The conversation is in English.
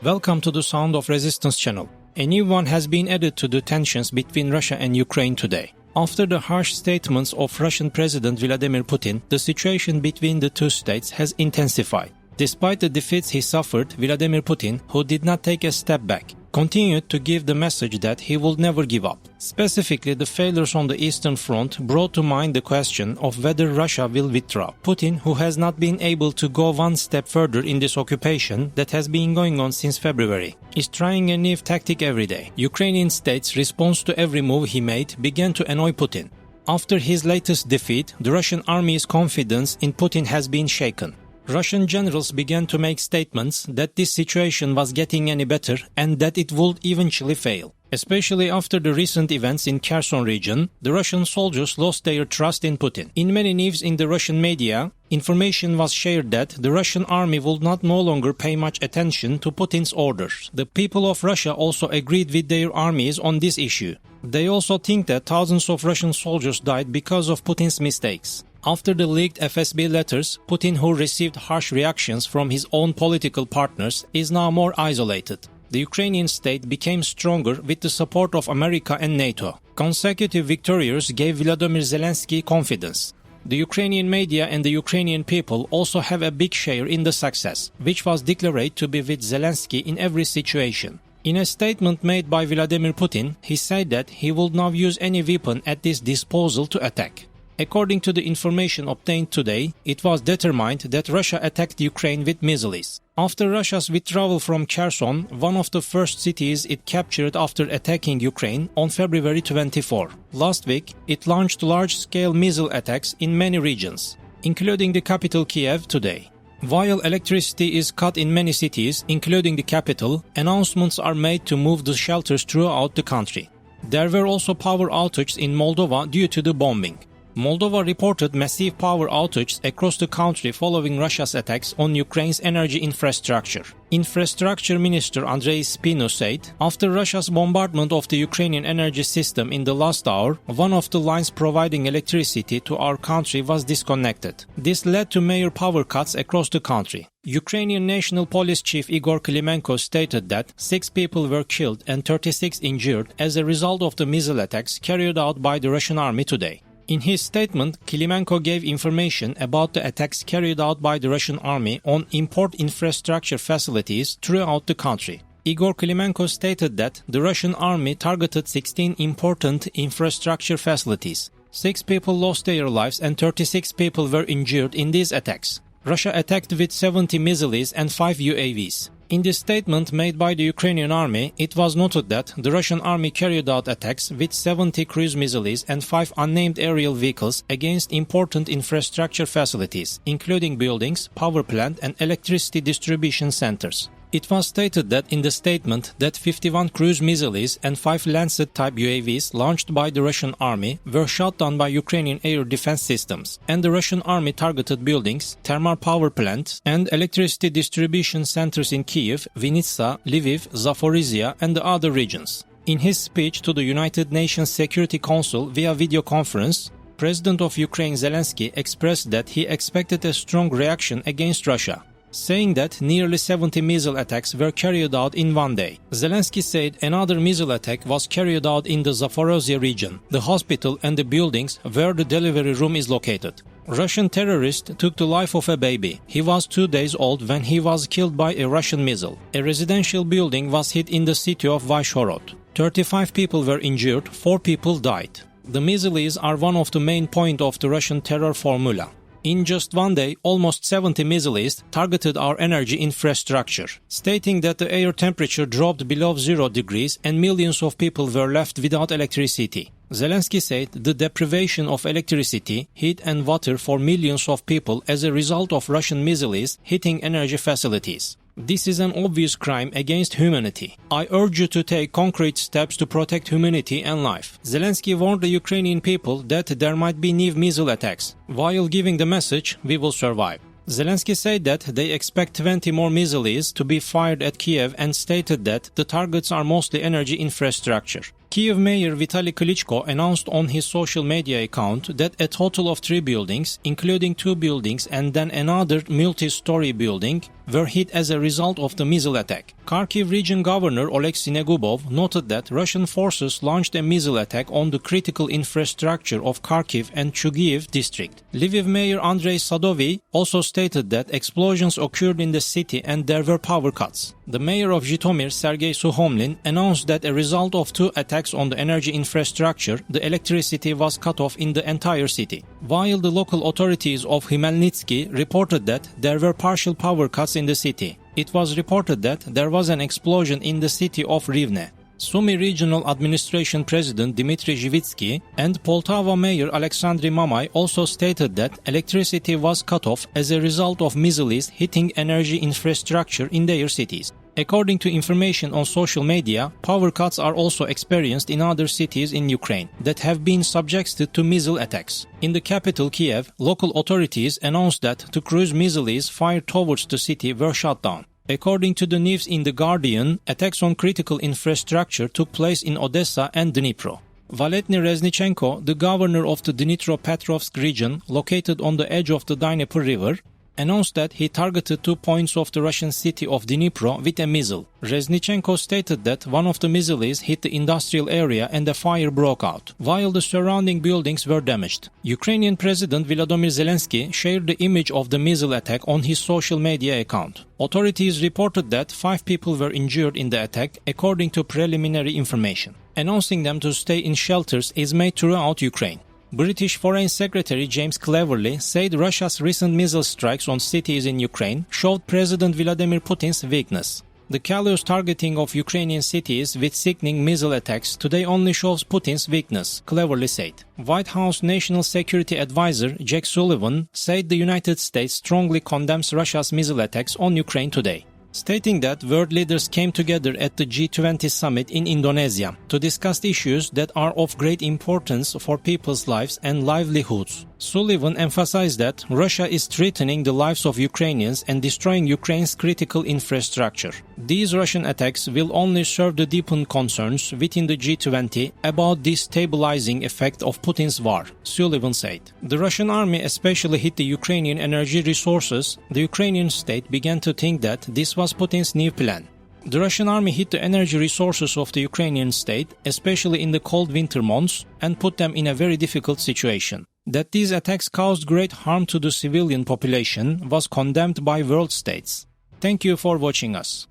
Welcome to the Sound of Resistance channel. A new one has been added to the tensions between Russia and Ukraine today. After the harsh statements of Russian President Vladimir Putin, the situation between the two states has intensified. Despite the defeats he suffered, Vladimir Putin, who did not take a step back, continued to give the message that he will never give up. Specifically, the failures on the Eastern Front brought to mind the question of whether Russia will withdraw. Putin, who has not been able to go one step further in this occupation that has been going on since February, is trying a new tactic every day. Ukrainian state's response to every move he made began to annoy Putin. After his latest defeat, the Russian army's confidence in Putin has been shaken. Russian generals began to make statements that this situation was getting any better and that it would eventually fail. Especially after the recent events in Kherson region, the Russian soldiers lost their trust in Putin. In many news in the Russian media, information was shared that the Russian army would not no longer pay much attention to Putin's orders. The people of Russia also agreed with their armies on this issue. They also think that thousands of Russian soldiers died because of Putin's mistakes. After the leaked FSB letters, Putin, who received harsh reactions from his own political partners, is now more isolated. The Ukrainian state became stronger with the support of America and NATO. Consecutive victories gave Volodymyr Zelensky confidence. The Ukrainian media and the Ukrainian people also have a big share in the success, which was declared to be with Zelensky in every situation. In a statement made by Vladimir Putin, he said that he would not use any weapon at his disposal to attack. According to the information obtained today, it was determined that Russia attacked Ukraine with missiles. After Russia's withdrawal from Kherson, one of the first cities it captured after attacking Ukraine on February 24. Last week, it launched large-scale missile attacks in many regions, including the capital Kiev today. While electricity is cut in many cities, including the capital, announcements are made to move the shelters throughout the country. There were also power outages in Moldova due to the bombing. Moldova reported massive power outages across the country following Russia's attacks on Ukraine's energy infrastructure. Infrastructure Minister Andrei Spinu said, after Russia's bombardment of the Ukrainian energy system in the last hour, one of the lines providing electricity to our country was disconnected. This led to major power cuts across the country. Ukrainian National Police Chief Igor Klimenko stated that 6 people were killed and 36 injured as a result of the missile attacks carried out by the Russian army today. In his statement, Klimenko gave information about the attacks carried out by the Russian army on important infrastructure facilities throughout the country. Igor Klimenko stated that the Russian army targeted 16 important infrastructure facilities. 6 people lost their lives and 36 people were injured in these attacks. Russia attacked with 70 missiles and 5 UAVs. In the statement made by the Ukrainian army, it was noted that the Russian army carried out attacks with 70 cruise missiles and 5 unnamed aerial vehicles against important infrastructure facilities, including buildings, power plant and electricity distribution centers. It was stated that in the statement that 51 cruise missiles and 5 Lancet-type UAVs launched by the Russian army were shot down by Ukrainian air defense systems, and the Russian army targeted buildings, thermal power plants, and electricity distribution centers in Kiev, Vinnytsia, Lviv, Zaporizhia, and the other regions. In his speech to the United Nations Security Council via video conference, President of Ukraine Zelensky expressed that he expected a strong reaction against Russia, saying that nearly 70 missile attacks were carried out in one day. Zelensky said another missile attack was carried out in the Zaporizhia region, the hospital and the buildings where the delivery room is located. Russian terrorist took the life of a baby. He was 2 days old when he was killed by a Russian missile. A residential building was hit in the city of Vyshhorod. 35 people were injured, 4 people died. The missiles are one of the main points of the Russian terror formula. In just one day, almost 70 missiles targeted our energy infrastructure, stating that the air temperature dropped below 0 degrees and millions of people were left without electricity. Zelensky said the deprivation of electricity, heat and water for millions of people as a result of Russian missiles hitting energy facilities. This is an obvious crime against humanity. I urge you to take concrete steps to protect humanity and life. Zelensky warned the Ukrainian people that there might be new missile attacks, while giving the message, we will survive. Zelensky said that they expect 20 more missiles to be fired at Kiev and stated that the targets are mostly energy infrastructure. Kiev Mayor Vitaly Klitschko announced on his social media account that a total of 3 buildings, including 2 buildings and then another multi-story building, were hit as a result of the missile attack. Kharkiv region governor Oleksiy Negubov noted that Russian forces launched a missile attack on the critical infrastructure of Kharkiv and Chugiev district. Lviv Mayor Andrei Sadovy also stated that explosions occurred in the city and there were power cuts. The mayor of Zhytomyr, Sergei Sukhomlin, announced that as a result of 2 attacks on the energy infrastructure, the electricity was cut off in the entire city. While the local authorities of Khmelnytsky reported that there were partial power cuts in the city, it was reported that there was an explosion in the city of Rivne. Sumy Regional Administration President Dmitry Zhivitsky and Poltava Mayor Alexandry Mamay also stated that electricity was cut off as a result of missiles hitting energy infrastructure in their cities. According to information on social media, power cuts are also experienced in other cities in Ukraine that have been subjected to missile attacks. In the capital Kiev, local authorities announced that 2 cruise missiles fired towards the city were shot down. According to the news in The Guardian, attacks on critical infrastructure took place in Odessa and Dnipro. Valetny Reznichenko, the governor of the Dnipropetrovsk region, located on the edge of the Dnieper River, announced that he targeted 2 points of the Russian city of Dnipro with a missile. Reznichenko stated that one of the missiles hit the industrial area and a fire broke out, while the surrounding buildings were damaged. Ukrainian President Volodymyr Zelensky shared the image of the missile attack on his social media account. Authorities reported that 5 people were injured in the attack, according to preliminary information. Announcing them to stay in shelters is made throughout Ukraine. British Foreign Secretary James Cleverly said Russia's recent missile strikes on cities in Ukraine showed President Vladimir Putin's weakness. The callous targeting of Ukrainian cities with sickening missile attacks today only shows Putin's weakness, Cleverly said. White House National Security Advisor Jack Sullivan said the United States strongly condemns Russia's missile attacks on Ukraine today, stating that world leaders came together at the G20 summit in Indonesia to discuss issues that are of great importance for people's lives and livelihoods. Sullivan emphasized that Russia is threatening the lives of Ukrainians and destroying Ukraine's critical infrastructure. These Russian attacks will only serve to deepen concerns within the G20 about the destabilizing effect of Putin's war, Sullivan said. The Russian army especially hit the Ukrainian energy resources. The Ukrainian state began to think that this was Putin's new plan. The Russian army hit the energy resources of the Ukrainian state, especially in the cold winter months, and put them in a very difficult situation. That these attacks caused great harm to the civilian population was condemned by world states. Thank you for watching us.